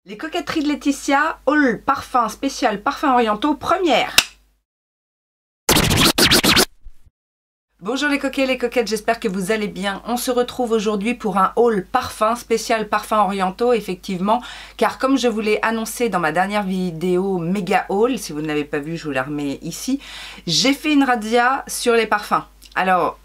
Les coquetteries de Laetitia, haul parfum spécial parfums orientaux, première. Bonjour les coquets, les coquettes, j'espère que vous allez bien. On se retrouve aujourd'hui pour un haul parfum spécial parfums orientaux, effectivement, car comme je vous l'ai annoncé dans ma dernière vidéo méga haul, si vous ne l'avez pas vu, je vous la remets ici, j'ai fait une razzia sur les parfums. Alors,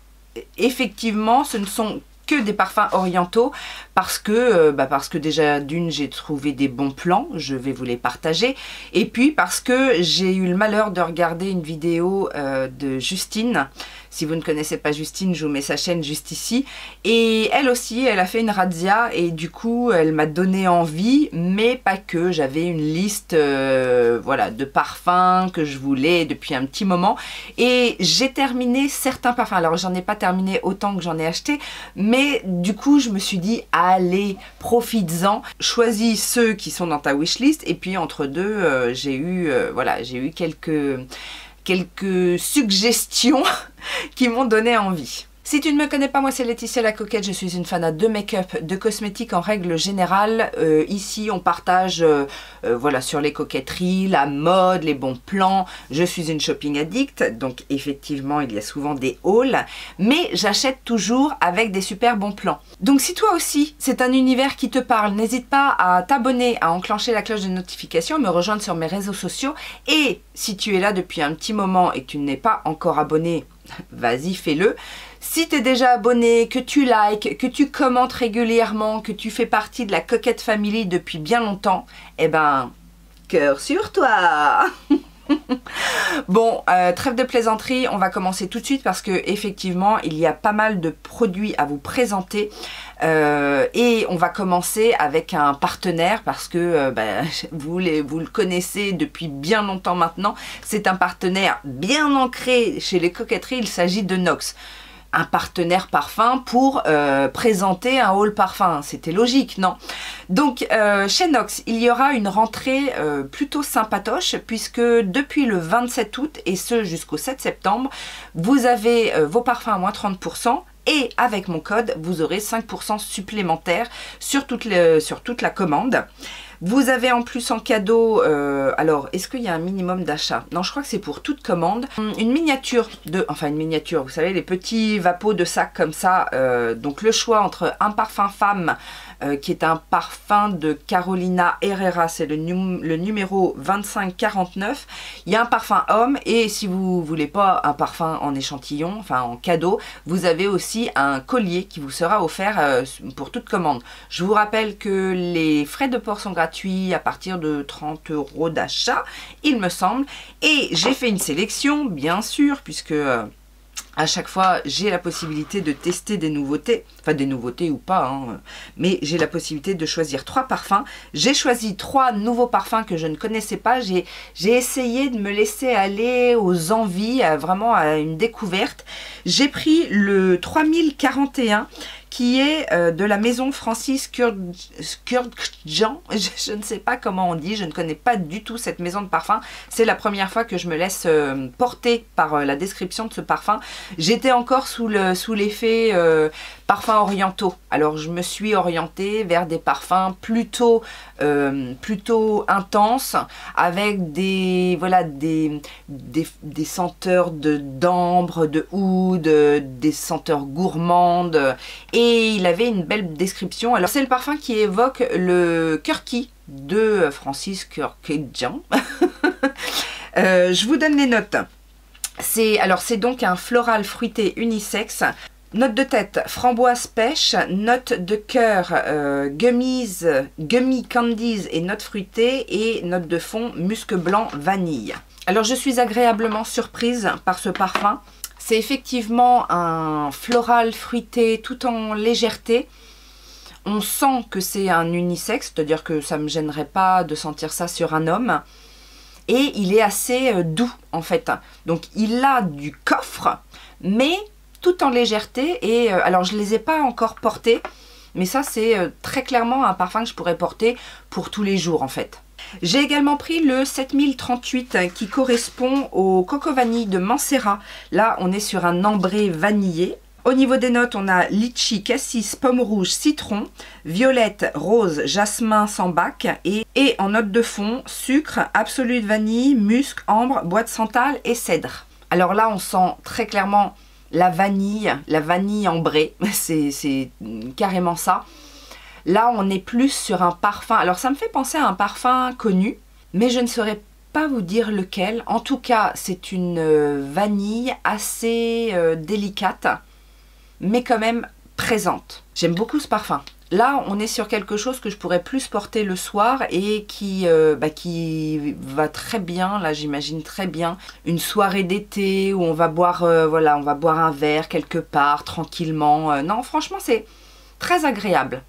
effectivement, ce ne sont que des parfums orientaux parce que déjà d'une j'ai trouvé des bons plans, je vais vous les partager, et puis parce que j'ai eu le malheur de regarder une vidéo de Justine. Si vous ne connaissez pas Justine, je vous mets sa chaîne juste ici, et elle aussi elle a fait une razzia et du coup elle m'a donné envie, mais pas que, j'avais une liste voilà, de parfums que je voulais depuis un petit moment et j'ai terminé certains parfums. Alors j'en ai pas terminé autant que j'en ai acheté, mais du coup je me suis dit allez, profites-en, choisis ceux qui sont dans ta wishlist, et puis entre deux j'ai eu quelques suggestions qui m'ont donné envie. Si tu ne me connais pas, moi c'est Laetitia la coquette, je suis une fanat de make-up, de cosmétiques en règle générale. Ici on partage voilà, sur les coquetteries, la mode, les bons plans. Je suis une shopping addict, donc effectivement il y a souvent des hauls, mais j'achète toujours avec des super bons plans. Donc si toi aussi c'est un univers qui te parle, n'hésite pas à t'abonner, à enclencher la cloche de notification, me rejoindre sur mes réseaux sociaux, et si tu es là depuis un petit moment et que tu n'es pas encore abonné, vas-y fais-le. Si tu es déjà abonné, que tu likes, que tu commentes régulièrement, que tu fais partie de la Coquette Family depuis bien longtemps, eh ben, cœur sur toi. Bon, trêve de plaisanterie, on va commencer tout de suite parce que effectivement il y a pas mal de produits à vous présenter et on va commencer avec un partenaire parce que vous le connaissez depuis bien longtemps maintenant. C'est un partenaire bien ancré chez les coquetteries, il s'agit de NOX. Un partenaire parfum pour présenter un haul parfum, c'était logique, non? Donc chez NOX, il y aura une rentrée plutôt sympatoche puisque depuis le 27 août et ce jusqu'au 7 septembre, vous avez vos parfums à moins 30%. Et avec mon code, vous aurez 5% supplémentaire sur toute la commande. Vous avez en plus en cadeau, alors est-ce qu'il y a un minimum d'achat? Non, je crois que c'est pour toute commande. Une miniature une miniature, vous savez, les petits vapeaux de sac comme ça. Donc le choix entre un parfum femme, qui est un parfum de Carolina Herrera, c'est le numéro 2549. Il y a un parfum homme, et si vous voulez pas un parfum en échantillon, enfin en cadeau, vous avez aussi un collier qui vous sera offert pour toute commande. Je vous rappelle que les frais de port sont gratuits à partir de 30 € d'achat, il me semble, et j'ai fait une sélection, bien sûr, puisque à chaque fois, j'ai la possibilité de tester des nouveautés, enfin des nouveautés ou pas, hein, mais j'ai la possibilité de choisir 3 parfums. J'ai choisi 3 nouveaux parfums que je ne connaissais pas. J'ai essayé de me laisser aller aux envies, vraiment à une découverte. J'ai pris le 3041 qui est de la maison Francis Kurkdjian. Je ne sais pas comment on dit, je ne connais pas du tout cette maison de parfum. C'est la première fois que je me laisse porter par la description de ce parfum. J'étais encore sous l'effet parfums orientaux. Alors je me suis orientée vers des parfums plutôt intenses, avec des senteurs d'ambre, de oud, des senteurs gourmandes, et il avait une belle description. Alors c'est le parfum qui évoque le Kurki de Francis Kurkdjian. Je vous donne les notes. C'est donc un floral fruité unisexe. Note de tête, framboise pêche. Note de cœur, gummy candies et notes fruitées. Et note de fond, musc blanc vanille. Alors je suis agréablement surprise par ce parfum. C'est effectivement un floral fruité tout en légèreté. On sent que c'est un unisexe, c'est-à-dire que ça ne me gênerait pas de sentir ça sur un homme. Et il est assez doux en fait. Donc il a du coffre, mais tout en légèreté. Et alors je ne les ai pas encore portés, mais ça c'est très clairement un parfum que je pourrais porter pour tous les jours en fait. J'ai également pris le 7038 qui correspond au Coco Vanille de Mancera. Là on est sur un ambré vanillé. Au niveau des notes, on a litchi, cassis, pomme rouge, citron, violette, rose, jasmin, sambac et en note de fond, sucre, absolu de vanille, musc, ambre, bois de santal et cèdre. Alors là, on sent très clairement la vanille ambrée, c'est carrément ça. Là, on est plus sur un parfum. Alors, ça me fait penser à un parfum connu, mais je ne saurais pas vous dire lequel. En tout cas, c'est une vanille assez délicate, mais quand même présente. J'aime beaucoup ce parfum. Là, on est sur quelque chose que je pourrais plus porter le soir et qui va très bien, là j'imagine très bien, une soirée d'été où on va boire, voilà, on va boire un verre quelque part, tranquillement. Non, franchement, c'est très agréable.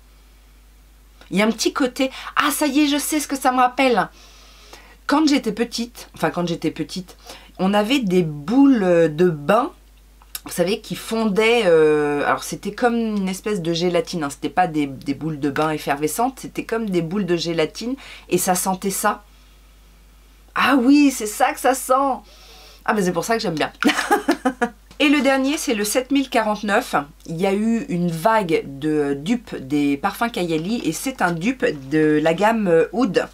Il y a un petit côté... Ah, ça y est, je sais ce que ça me rappelle. Quand j'étais petite, on avait des boules de bain, vous savez, qui fondaient... alors, c'était comme une espèce de gélatine, hein, c'était pas des boules de bain effervescentes, c'était comme des boules de gélatine, et ça sentait ça. Ah oui, c'est ça que ça sent. Ah, mais c'est pour ça que j'aime bien. Et le dernier, c'est le 7049. Il y a eu une vague de dupes des parfums Kayali et c'est un dupe de la gamme Oud.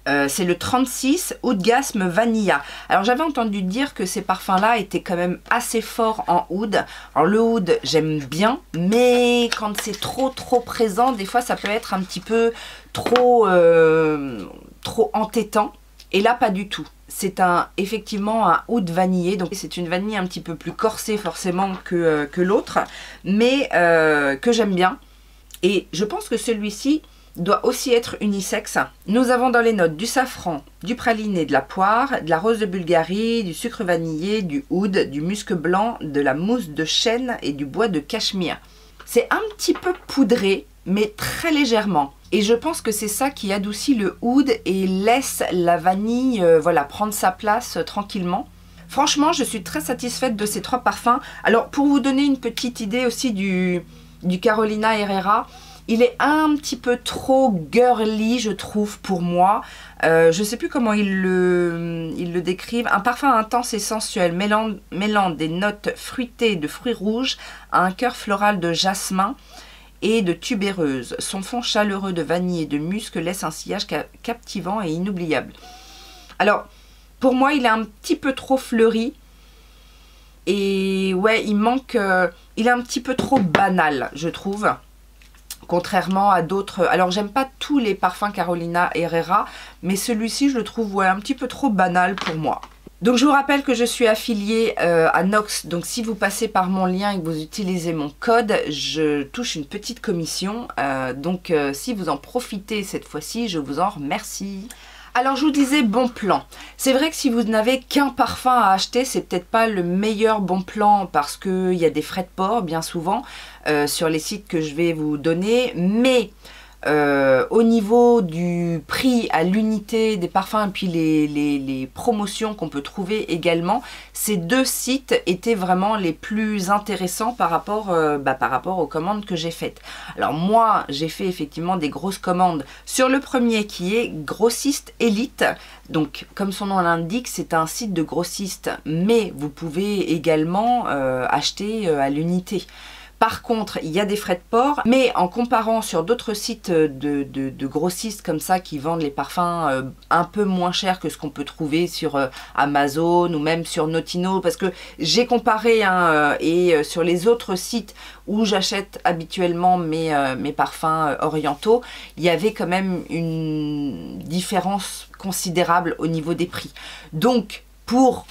C'est le 36 Oudgasme Vanilla. Alors j'avais entendu dire que ces parfums-là étaient quand même assez forts en oud. Alors le oud, j'aime bien, mais quand c'est trop présent, des fois ça peut être un petit peu trop entêtant. Et là, pas du tout. C'est effectivement un oud vanillé, donc c'est une vanille un petit peu plus corsée forcément que l'autre, mais que j'aime bien. Et je pense que celui-ci doit aussi être unisexe. Nous avons dans les notes du safran, du praliné, de la poire, de la rose de Bulgarie, du sucre vanillé, du oud, du musc blanc, de la mousse de chêne et du bois de cachemire. C'est un petit peu poudré, mais très légèrement. Et je pense que c'est ça qui adoucit le oud et laisse la vanille voilà, prendre sa place tranquillement. Franchement, je suis très satisfaite de ces trois parfums. Alors, pour vous donner une petite idée aussi du Carolina Herrera, il est un petit peu trop girly, je trouve, pour moi. Je ne sais plus comment ils le décrivent. Un parfum intense et sensuel, mêlant des notes fruitées de fruits rouges à un cœur floral de jasmin et de tubéreuse. Son fond chaleureux de vanille et de musc laisse un sillage captivant et inoubliable. Alors, pour moi, il est un petit peu trop fleuri. Et ouais, il manque... il est un petit peu trop banal, je trouve. Contrairement à d'autres... Alors, j'aime pas tous les parfums Carolina Herrera, mais celui-ci, je le trouve ouais, un petit peu trop banal pour moi. Donc, je vous rappelle que je suis affiliée à Nox. Donc, si vous passez par mon lien et que vous utilisez mon code, je touche une petite commission. Donc, si vous en profitez cette fois-ci, je vous en remercie. Alors, je vous disais bon plan. C'est vrai que si vous n'avez qu'un parfum à acheter, c'est peut-être pas le meilleur bon plan parce qu'il y a des frais de port, bien souvent, sur les sites que je vais vous donner. Mais au niveau du prix à l'unité des parfums et puis les promotions qu'on peut trouver également, ces deux sites étaient vraiment les plus intéressants par rapport aux commandes que j'ai faites. Alors moi, j'ai fait effectivement des grosses commandes sur le premier qui est Grossiste Elite. Donc comme son nom l'indique, c'est un site de grossiste, mais vous pouvez également acheter à l'unité. Par contre, il y a des frais de port, mais en comparant sur d'autres sites de grossistes comme ça qui vendent les parfums un peu moins chers que ce qu'on peut trouver sur Amazon ou même sur Notino, parce que j'ai comparé et sur les autres sites où j'achète habituellement mes parfums orientaux, il y avait quand même une différence considérable au niveau des prix. Donc, pour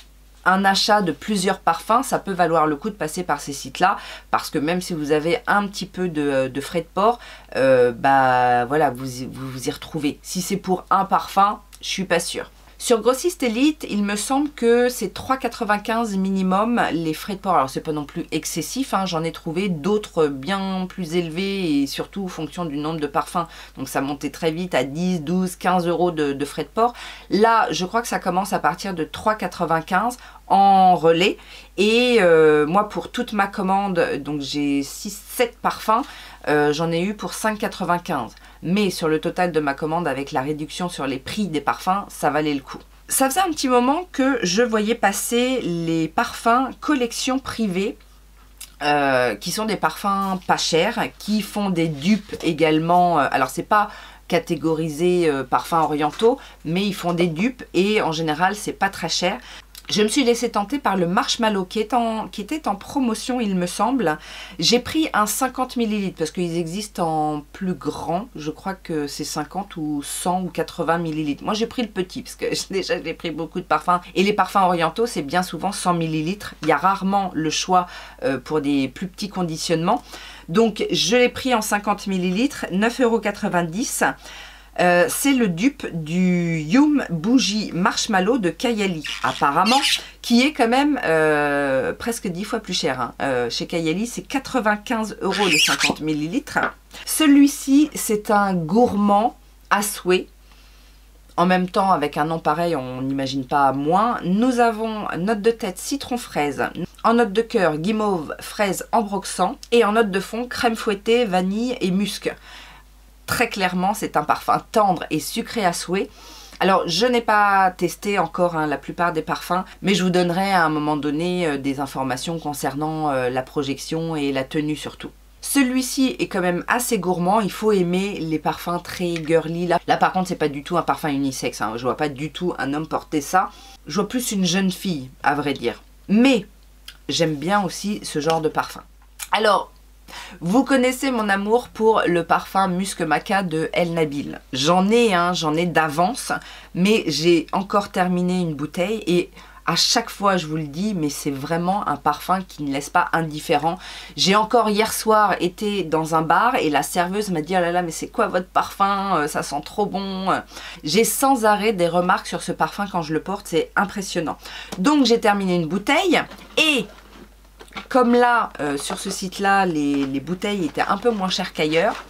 un achat de plusieurs parfums, ça peut valoir le coup de passer par ces sites-là, parce que même si vous avez un petit peu de frais de port, voilà, vous y retrouvez. Si c'est pour un parfum, je suis pas sûre. Sur Grossiste Elite, il me semble que c'est 3,95 minimum les frais de port. Alors c'est pas non plus excessif, hein. J'en ai trouvé d'autres bien plus élevés et surtout en fonction du nombre de parfums. Donc ça montait très vite à 10, 12, 15 euros de frais de port. Là, je crois que ça commence à partir de 3,95 en relais. Et moi, pour toute ma commande, donc j'ai 6-7 parfums, j'en ai eu pour 5,95. Mais sur le total de ma commande, avec la réduction sur les prix des parfums, ça valait le coup. Ça faisait un petit moment que je voyais passer les parfums collection privée qui sont des parfums pas chers, qui font des dupes également. Alors c'est pas catégorisé parfums orientaux, mais ils font des dupes et en général c'est pas très cher. Je me suis laissé tenter par le Marshmallow qui était en promotion, il me semble. J'ai pris un 50 ml parce qu'ils existent en plus grand. Je crois que c'est 50 ou 100 ou 80 ml. Moi, j'ai pris le petit parce que déjà, j'ai pris beaucoup de parfums. Et les parfums orientaux, c'est bien souvent 100 ml. Il y a rarement le choix pour des plus petits conditionnements. Donc, je l'ai pris en 50 ml, 9,90 €. C'est le dupe du Yum Bougie Marshmallow de Kayali, apparemment, qui est quand même presque 10 fois plus cher. Hein. Chez Kayali, c'est 95 € les 50 ml. Celui-ci, c'est un gourmand à souhait. En même temps, avec un nom pareil, on n'imagine pas moins. Nous avons note de tête citron fraise, en note de cœur guimauve fraise ambroxan et en note de fond crème fouettée, vanille et musc. Très clairement, c'est un parfum tendre et sucré à souhait. Alors, je n'ai pas testé encore la plupart des parfums, mais je vous donnerai à un moment donné des informations concernant la projection et la tenue surtout. Celui-ci est quand même assez gourmand, il faut aimer les parfums très girly. Là par contre, c'est pas du tout un parfum unisexe, hein. Je vois pas du tout un homme porter ça. Je vois plus une jeune fille, à vrai dire. Mais, j'aime bien aussi ce genre de parfum. Alors, vous connaissez mon amour pour le parfum Musc Maca de El Nabil. J'en ai d'avance, mais j'ai encore terminé une bouteille et à chaque fois je vous le dis, mais c'est vraiment un parfum qui ne laisse pas indifférent. J'ai encore hier soir été dans un bar et la serveuse m'a dit « Oh là là, mais c'est quoi votre parfum? Ça sent trop bon !» J'ai sans arrêt des remarques sur ce parfum quand je le porte, c'est impressionnant. Donc j'ai terminé une bouteille et... Comme là, sur ce site-là, les bouteilles étaient un peu moins chères qu'ailleurs,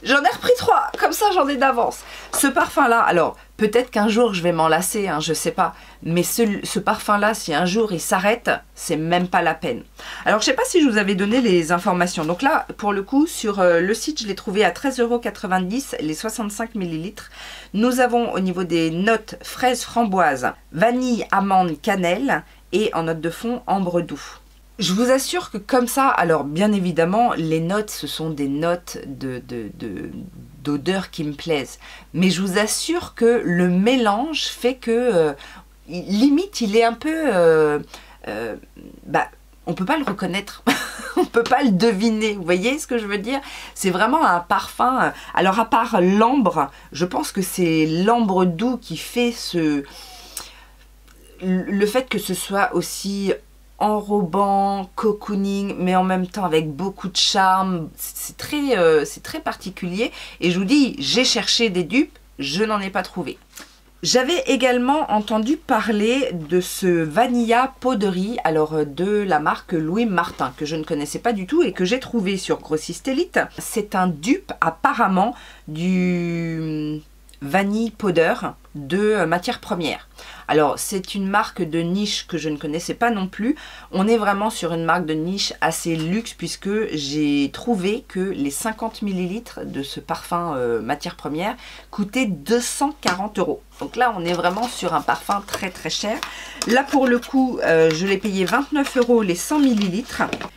j'en ai repris 3, comme ça j'en ai d'avance. Ce parfum-là, alors peut-être qu'un jour je vais m'en lasser, hein, je sais pas, mais ce parfum-là, si un jour il s'arrête, c'est même pas la peine. Alors je sais pas si je vous avais donné les informations, donc là, pour le coup, sur le site, je l'ai trouvé à 13,90 € les 65 ml. Nous avons au niveau des notes fraise framboise, vanille, amande, cannelle et en note de fond, ambre doux. Je vous assure que comme ça, alors bien évidemment, les notes, ce sont des notes d'odeurs qui me plaisent. Mais je vous assure que le mélange fait que, limite, il est un peu... on peut pas le reconnaître, on peut pas le deviner, vous voyez ce que je veux dire? C'est vraiment un parfum, alors à part l'ambre, je pense que c'est l'ambre doux qui fait le fait que ce soit aussi... enrobant, cocooning, mais en même temps avec beaucoup de charme. C'est très particulier. Et je vous dis, j'ai cherché des dupes, je n'en ai pas trouvé. J'avais également entendu parler de ce Vanilla Poderie, alors de la marque Louis Martin, que je ne connaissais pas du tout et que j'ai trouvé sur Grossiste Elite. C'est un dupe apparemment du vanille powder de matière première. Alors, c'est une marque de niche que je ne connaissais pas non plus. On est vraiment sur une marque de niche assez luxe puisque j'ai trouvé que les 50 ml de ce parfum matière première coûtaient 240 €. Donc là, on est vraiment sur un parfum très très cher. Là, pour le coup, je l'ai payé 29 € les 100 ml.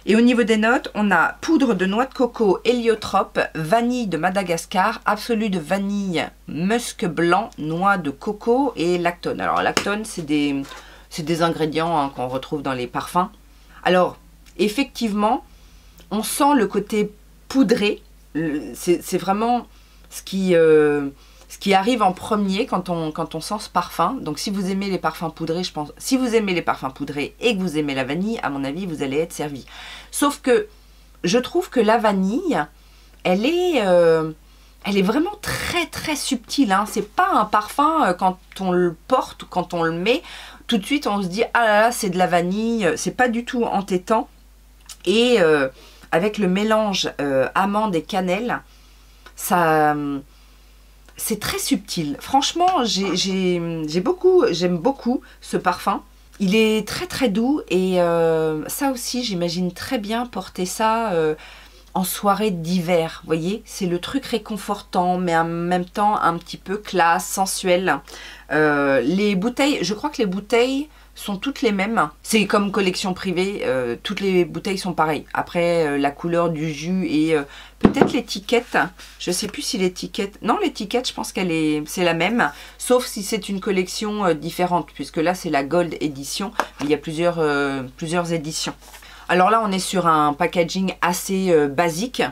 Et au niveau des notes, on a poudre de noix de coco héliotrope, vanille de Madagascar, absolu de vanille, musc blanc, noix de coco et lactone. Alors, lactone, c'est des ingrédients qu'on retrouve dans les parfums. Alors, effectivement, on sent le côté poudré. C'est vraiment ce qui arrive en premier quand on sent ce parfum. Donc, si vous aimez les parfums poudrés, je pense, si vous aimez les parfums poudrés et que vous aimez la vanille, à mon avis, vous allez être servi. Sauf que je trouve que la vanille, elle est vraiment très très subtile, hein. C'est pas un parfum, quand on le porte ou quand on le met, tout de suite on se dit ah là là, c'est de la vanille. C'est pas du tout entêtant. Et avec le mélange amande et cannelle, c'est très subtil. Franchement, j'aime beaucoup ce parfum. Il est très très doux et ça aussi, j'imagine très bien porter ça en soirée d'hiver, vous voyez, c'est le truc réconfortant, mais en même temps un petit peu classe, sensuel. Les bouteilles, je crois que les bouteilles sont toutes les mêmes. C'est comme collection privée, toutes les bouteilles sont pareilles. Après, la couleur du jus et peut-être l'étiquette. Je sais plus si l'étiquette... Non, l'étiquette, je pense c'est la même. Sauf si c'est une collection différente, puisque là, c'est la Gold Edition. Il y a plusieurs éditions. Alors là, on est sur un packaging assez basique.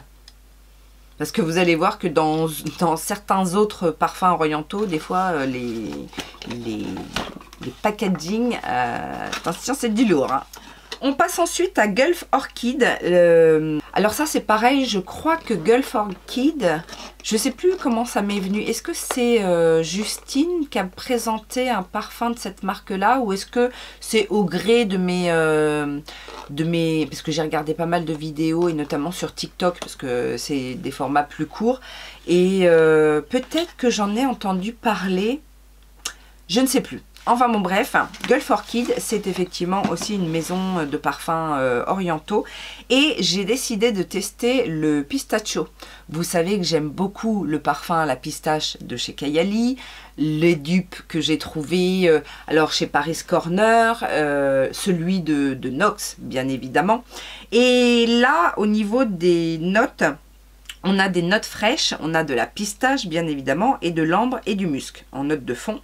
Parce que vous allez voir que dans certains autres parfums orientaux, des fois, les packaging, attention, c'est du lourd. Hein. On passe ensuite à Gulf Orchid. Alors ça, c'est pareil, je crois que Gulf Orchid, je sais plus comment ça m'est venu. Est-ce que c'est Justine qui a présenté un parfum de cette marque-là, ou est-ce que c'est au gré de mes... parce que j'ai regardé pas mal de vidéos, et notamment sur TikTok, parce que c'est des formats plus courts. Et peut-être que j'en ai entendu parler, je ne sais plus. Enfin bon bref, Gulf Orchid, c'est effectivement aussi une maison de parfums orientaux. Et j'ai décidé de tester le pistachio. Vous savez que j'aime beaucoup le parfum à la pistache de chez Kayali. Les dupes que j'ai trouvés, alors chez Paris Corner, celui de Nox bien évidemment. Et là, au niveau des notes, on a des notes fraîches, on a de la pistache bien évidemment, et de l'ambre et du musc en note de fond.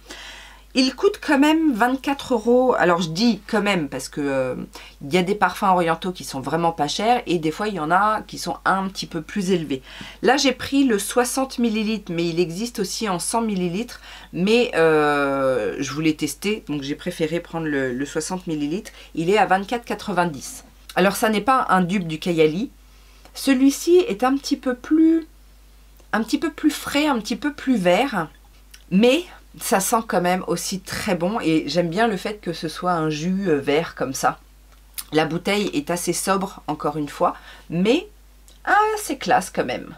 Il coûte quand même 24 €. Alors je dis quand même parce que il y a des parfums orientaux qui sont vraiment pas chers et des fois il y en a qui sont un petit peu plus élevés. Là j'ai pris le 60 ml, mais il existe aussi en 100 ml. Mais je voulais tester, donc j'ai préféré prendre le 60 ml. Il est à 24,90 €. Alors ça n'est pas un dupe du Kayali. Celui-ci est un petit peu plus frais, un petit peu plus vert, mais ça sent quand même aussi très bon et j'aime bien le fait que ce soit un jus vert comme ça. La bouteille est assez sobre encore une fois, mais c'est classe quand même.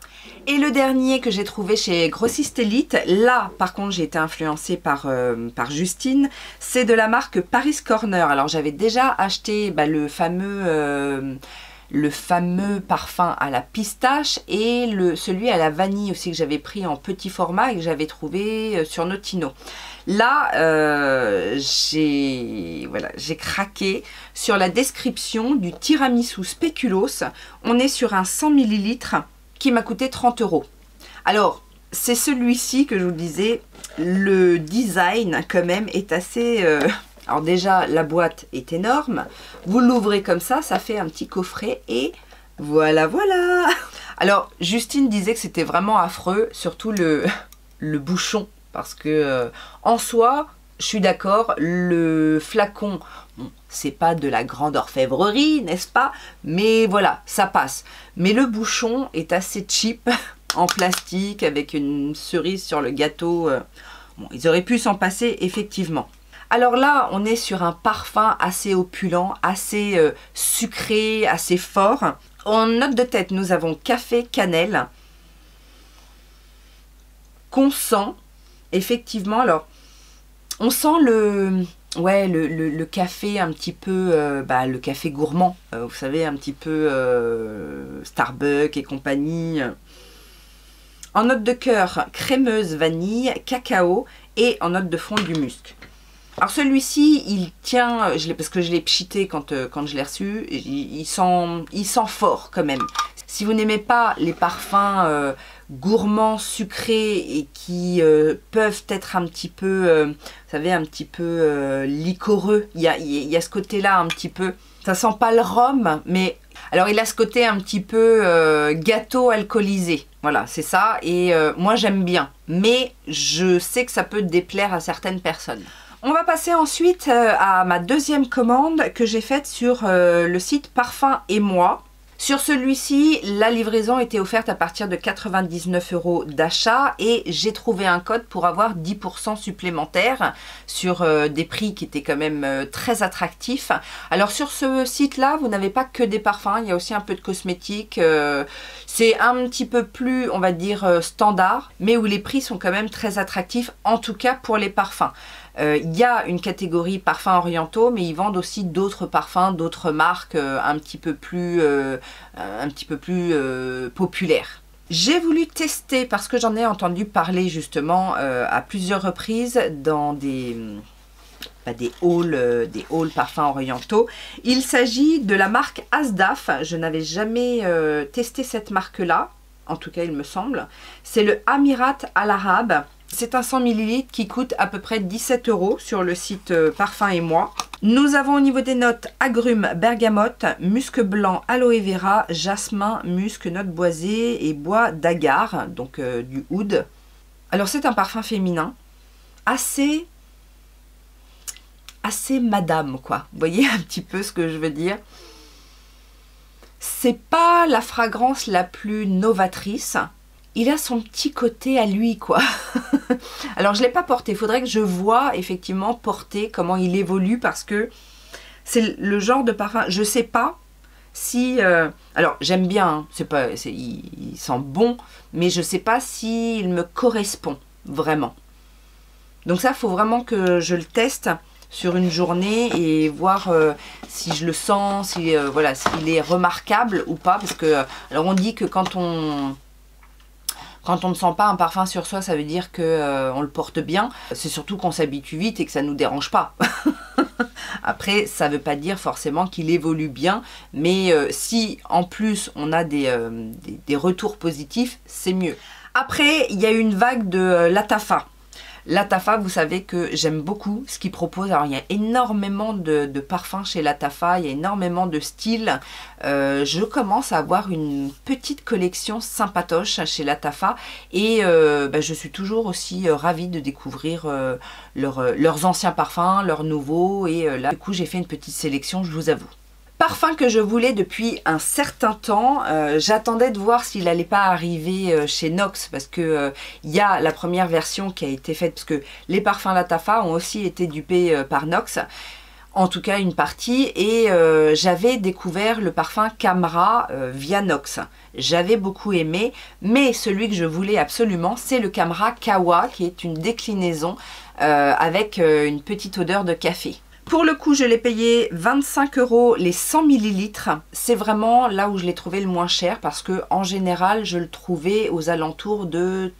Et le dernier que j'ai trouvé chez Grossiste Elite, là par contre j'ai été influencée par Justine, c'est de la marque Paris Corner. Alors j'avais déjà acheté le fameux parfum à la pistache et celui à la vanille aussi que j'avais pris en petit format et que j'avais trouvé sur Notino. Là, j'ai craqué sur la description du tiramisu spéculoos. On est sur un 100 ml qui m'a coûté 30 €. Alors, c'est celui-ci que je vous disais, le design quand même est assez... Alors déjà, la boîte est énorme. Vous l'ouvrez comme ça fait un petit coffret et voilà, voilà. Alors, Justine disait que c'était vraiment affreux, surtout le bouchon. Parce que, en soi, je suis d'accord, le flacon, bon, c'est pas de la grande orfèvrerie, n'est-ce pas? Mais voilà, ça passe. Mais le bouchon est assez cheap, en plastique, avec une cerise sur le gâteau. Bon, ils auraient pu s'en passer, effectivement. Alors là, on est sur un parfum assez opulent, assez sucré, assez fort. En note de tête, nous avons café, cannelle, qu'on sent, effectivement. Alors, on sent le café un petit peu, le café gourmand, vous savez, un petit peu Starbucks et compagnie. En note de cœur, crémeuse, vanille, cacao et en note de fond du musc. Alors celui-ci, il tient, parce que je l'ai pchité quand je l'ai reçu, il sent fort quand même. Si vous n'aimez pas les parfums gourmands, sucrés et qui peuvent être un petit peu, vous savez, un petit peu liquoreux, il y a ce côté-là un petit peu. Ça sent pas le rhum, mais alors il a ce côté un petit peu gâteau alcoolisé. Voilà, c'est ça. Et moi j'aime bien, mais je sais que ça peut déplaire à certaines personnes. On va passer ensuite à ma deuxième commande que j'ai faite sur le site Parfum et Moi. Sur celui-ci, la livraison était offerte à partir de 99 € d'achat et j'ai trouvé un code pour avoir 10% supplémentaire sur des prix qui étaient quand même très attractifs. Alors sur ce site-là, vous n'avez pas que des parfums, il y a aussi un peu de cosmétiques. C'est un petit peu plus, on va dire, standard, mais où les prix sont quand même très attractifs, en tout cas pour les parfums. Il y a une catégorie parfums orientaux, mais ils vendent aussi d'autres parfums, d'autres marques un petit peu plus populaires. J'ai voulu tester, parce que j'en ai entendu parler justement à plusieurs reprises dans des des hauls parfums orientaux. Il s'agit de la marque Asdaf. Je n'avais jamais testé cette marque-là, en tout cas il me semble. C'est le Amirat Al Arab. C'est un 100 ml qui coûte à peu près 17 € sur le site Parfum et Moi. Nous avons au niveau des notes agrumes, bergamote, musc blanc, aloe vera, jasmin, musc, notes boisées et bois d'agar, donc du oud. Alors c'est un parfum féminin, assez madame quoi. Vous voyez un petit peu ce que je veux dire. C'est pas la fragrance la plus novatrice. Il a son petit côté à lui, quoi. Alors, je ne l'ai pas porté. Il faudrait que je voie, effectivement, porter, comment il évolue, parce que c'est le genre de parfum... Je ne sais pas si... alors, j'aime bien, hein, il sent bon, mais je ne sais pas s'il me correspond, vraiment. Donc ça, il faut vraiment que je le teste sur une journée et voir si je le sens, si, voilà, s'il est remarquable ou pas. Parce que, alors, on dit que quand on ne sent pas un parfum sur soi, ça veut dire qu'on le porte bien. C'est surtout qu'on s'habitue vite et que ça ne nous dérange pas. Après, ça ne veut pas dire forcément qu'il évolue bien. Mais si en plus on a des retours positifs, c'est mieux. Après, il y a une vague de Lattafa. Lattafa, vous savez que j'aime beaucoup ce qu'ils proposent. Alors, il y a énormément de parfums chez Lattafa, il y a énormément de styles. Je commence à avoir une petite collection sympatoche chez Lattafa et je suis toujours aussi ravie de découvrir leurs anciens parfums, leurs nouveaux. Et là, du coup, j'ai fait une petite sélection, je vous avoue. Parfum que je voulais depuis un certain temps, j'attendais de voir s'il n'allait pas arriver chez Nox parce que il y a la première version qui a été faite parce que les parfums Lattafa ont aussi été dupés par Nox, en tout cas une partie, et j'avais découvert le parfum Camra via Nox. J'avais beaucoup aimé, mais celui que je voulais absolument, c'est le Camra Kawa qui est une déclinaison avec une petite odeur de café. Pour le coup, je l'ai payé 25 € les 100 ml. C'est vraiment là où je l'ai trouvé le moins cher parce que en général, je le trouvais aux alentours de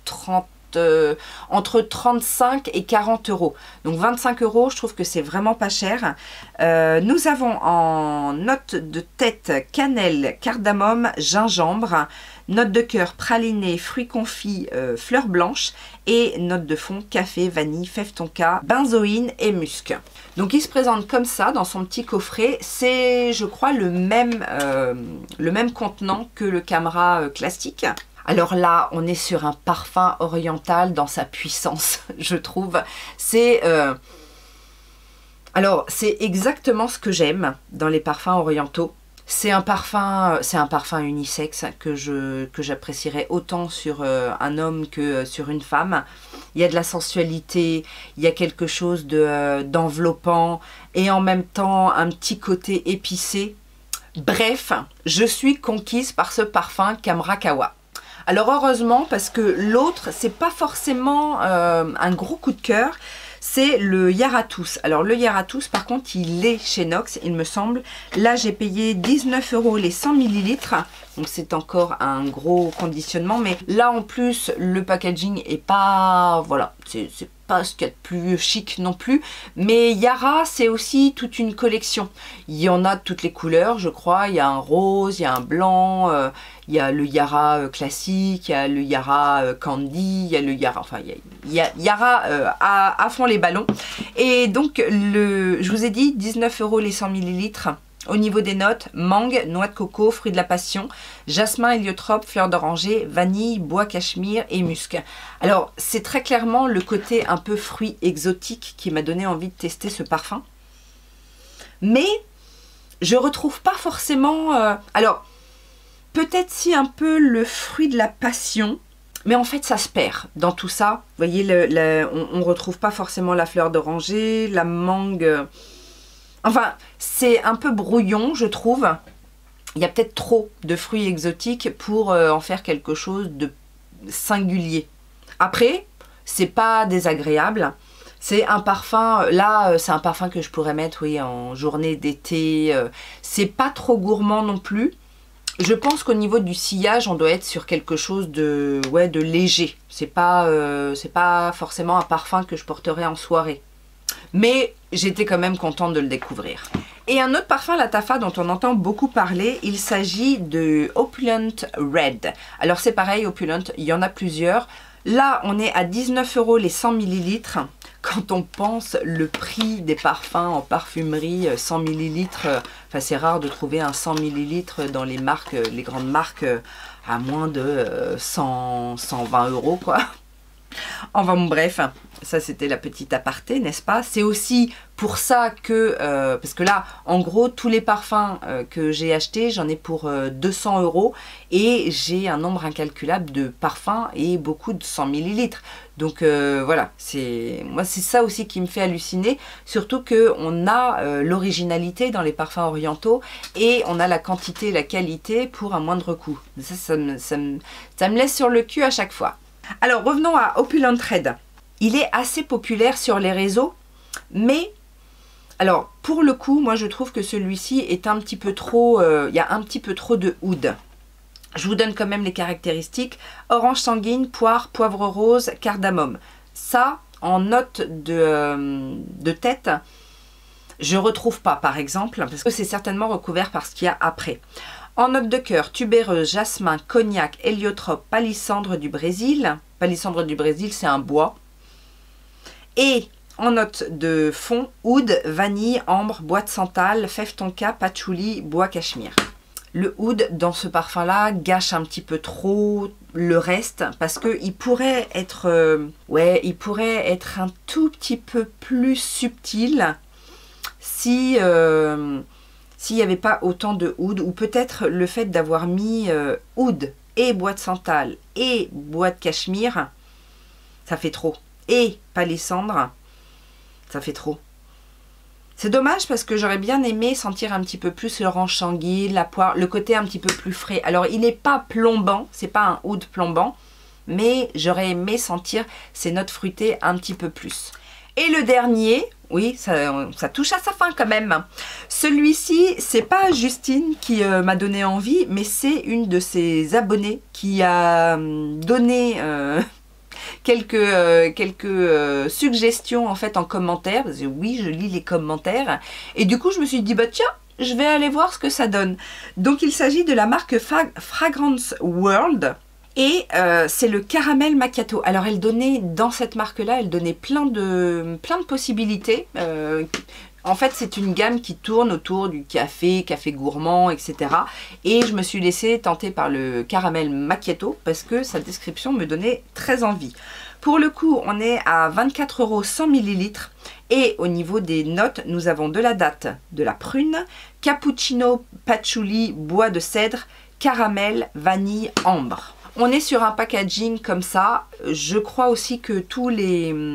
entre 35 et 40 €. Donc 25 €, je trouve que c'est vraiment pas cher. Nous avons en note de tête cannelle, cardamome, gingembre, note de cœur praliné, fruits confits, fleurs blanches et note de fond café, vanille, fève tonka, benzoïne et musc. Donc il se présente comme ça dans son petit coffret. C'est, je crois, le même contenant que le Camra classique. Alors là, on est sur un parfum oriental dans sa puissance, je trouve. C'est alors, c'est exactement ce que j'aime dans les parfums orientaux. C'est un parfum unisexe que j'apprécierais autant sur un homme que sur une femme. Il y a de la sensualité, il y a quelque chose d'enveloppant et en même temps un petit côté épicé. Bref, je suis conquise par ce parfum Camra Kawa. Alors heureusement, parce que l'autre, c'est pas forcément un gros coup de cœur, c'est le Yaratus. Alors le Yaratus, par contre, il est chez Nox, il me semble. Là, j'ai payé 19 € les 100 ml. Donc c'est encore un gros conditionnement. Mais là, en plus, le packaging est pas... Voilà, c'est pas ce qu'il y a de plus chic non plus. Mais Yara, c'est aussi toute une collection. Il y en a de toutes les couleurs, je crois. Il y a un rose, il y a un blanc, il y a le Yara classique, il y a le Yara Candy, il y a le Yara... Enfin, il y a Yara à fond les ballons. Et donc, je vous ai dit, 19 € les 100 ml. Au niveau des notes, mangue, noix de coco, fruits de la passion, jasmin, héliotrope, fleur d'oranger, vanille, bois cachemire et musc. Alors, c'est très clairement le côté un peu fruit exotique qui m'a donné envie de tester ce parfum. Mais, je retrouve pas forcément... alors, peut-être si un peu le fruit de la passion, mais en fait, ça se perd dans tout ça. Vous voyez, on retrouve pas forcément la fleur d'oranger, la mangue... Enfin, c'est un peu brouillon, je trouve. Il y a peut-être trop de fruits exotiques pour en faire quelque chose de singulier. Après, c'est pas désagréable. C'est un parfum, là, c'est un parfum que je pourrais mettre, oui, en journée d'été. C'est pas trop gourmand non plus. Je pense qu'au niveau du sillage, on doit être sur quelque chose de, ouais, de léger. C'est pas forcément un parfum que je porterai en soirée. Mais j'étais quand même contente de le découvrir. Et un autre parfum Lattafa dont on entend beaucoup parler, il s'agit de Opulent Red. Alors c'est pareil, Opulent, il y en a plusieurs. Là, on est à 19 € les 100 ml. Quand on pense le prix des parfums en parfumerie, 100 ml, enfin c'est rare de trouver un 100 ml dans les marques, les grandes marques, à moins de 120 € quoi. Enfin bon, bref, ça c'était la petite aparté, n'est-ce pas? C'est aussi pour ça que, parce que là, en gros, tous les parfums que j'ai achetés, j'en ai pour 200 € et j'ai un nombre incalculable de parfums et beaucoup de 100 ml. Donc voilà, moi c'est ça aussi qui me fait halluciner, surtout qu'on a l'originalité dans les parfums orientaux et on a la quantité et la qualité pour un moindre coût. Ça me laisse sur le cul à chaque fois. Alors revenons à Opulent Red. Il est assez populaire sur les réseaux, mais alors pour le coup, moi je trouve que celui-ci est un petit peu trop, il y a un petit peu trop de oud. Je vous donne quand même les caractéristiques. Orange sanguine, poire, poivre rose, cardamome. Ça, en note de tête, je ne retrouve pas par exemple, parce que c'est certainement recouvert par ce qu'il y a après. En note de cœur, tubéreuse, jasmin, cognac, héliotrope, palissandre du Brésil. Palissandre du Brésil, c'est un bois. Et en note de fond, oud, vanille, ambre, bois de santal, fève tonka, patchouli, bois cachemire. Le oud dans ce parfum-là gâche un petit peu trop le reste parce qu'il pourrait être, il pourrait être un tout petit peu plus subtil si s'il n'y avait pas autant de oud, ou peut-être le fait d'avoir mis oud et bois de santal et bois de cachemire, ça fait trop. Et palissandre, ça fait trop. C'est dommage parce que j'aurais bien aimé sentir un petit peu plus l'orange sanguine, la poire, le côté un petit peu plus frais. Alors il n'est pas plombant, c'est pas un oud plombant, mais j'aurais aimé sentir ces notes fruitées un petit peu plus. Et le dernier, oui, ça touche à sa fin quand même. Celui-ci, c'est pas Justine qui m'a donné envie, mais c'est une de ses abonnées qui a donné quelques suggestions en fait en commentaire. Parce que oui, je lis les commentaires. Et du coup, je me suis dit, bah tiens, je vais aller voir ce que ça donne. Donc, il s'agit de la marque Fragrance World. Et c'est le caramel macchiato. Alors elle donnait, dans cette marque-là, elle donnait plein de possibilités. En fait, c'est une gamme qui tourne autour du café gourmand, etc. Et je me suis laissée tenter par le caramel macchiato parce que sa description me donnait très envie. Pour le coup, on est à 24 € 100 ml. Et au niveau des notes, nous avons de la date, de la prune, cappuccino, patchouli, bois de cèdre, caramel, vanille, ambre. On est sur un packaging comme ça. Je crois aussi que tous les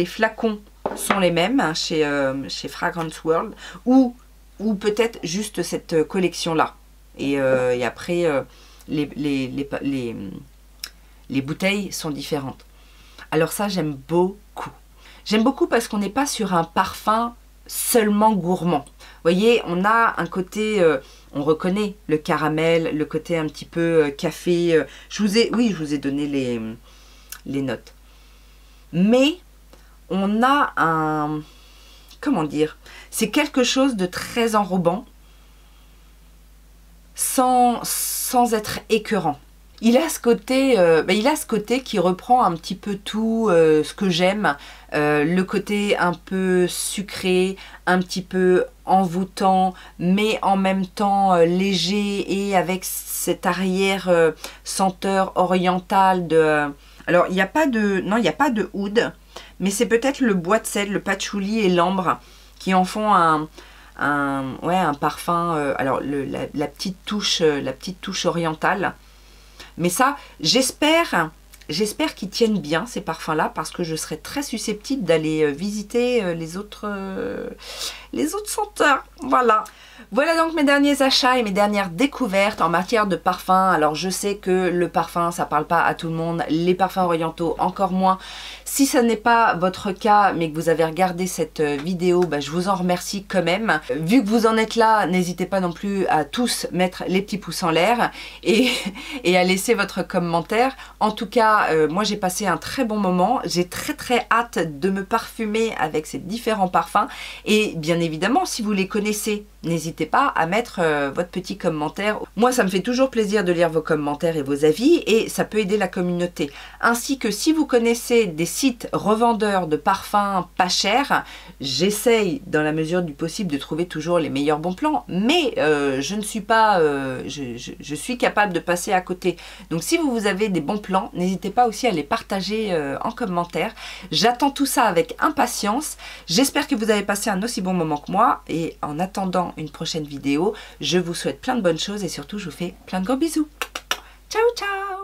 flacons sont les mêmes hein, chez Fragrance World. Ou peut-être juste cette collection-là. Et après, les bouteilles sont différentes. Alors ça, j'aime beaucoup. J'aime beaucoup parce qu'on n'est pas sur un parfum seulement gourmand. Vous voyez, on a un côté... on reconnaît le caramel, le côté un petit peu café. Je vous ai donné les notes. Mais on a un... Comment dire? C'est quelque chose de très enrobant sans être écœurant. Il a ce côté, qui reprend un petit peu tout ce que j'aime. Le côté un peu sucré, un petit peu envoûtant, mais en même temps léger et avec cette arrière senteur orientale de... Alors, il n'y a pas de... Non, il n'y a pas de oud, mais c'est peut-être le bois de cèdre, le patchouli et l'ambre qui en font un parfum... alors, la petite touche orientale. Mais ça, j'espère qu'ils tiennent bien ces parfums-là parce que je serais très susceptible d'aller visiter les autres les autres senteurs. Voilà. Voilà donc mes derniers achats et mes dernières découvertes en matière de parfum. Alors je sais que le parfum ça parle pas à tout le monde, les parfums orientaux encore moins. Si ce n'est pas votre cas mais que vous avez regardé cette vidéo, bah, je vous en remercie quand même. Vu que vous en êtes là, n'hésitez pas non plus à tous mettre les petits pouces en l'air et à laisser votre commentaire. En tout cas, moi j'ai passé un très bon moment. J'ai très hâte de me parfumer avec ces différents parfums. Et bien évidemment, si vous les connaissez, n'hésitez pas à mettre votre petit commentaire. Moi, ça me fait toujours plaisir de lire vos commentaires et vos avis et ça peut aider la communauté. Ainsi que si vous connaissez des sites revendeurs de parfums pas chers, j'essaye dans la mesure du possible de trouver toujours les meilleurs bons plans, mais je ne suis pas... je suis capable de passer à côté. Donc si vous avez des bons plans, n'hésitez pas aussi à les partager en commentaire. J'attends tout ça avec impatience. J'espère que vous avez passé un aussi bon moment que moi et en attendant une prochaine vidéo, je vous souhaite plein de bonnes choses et surtout je vous fais plein de gros bisous. Ciao ciao.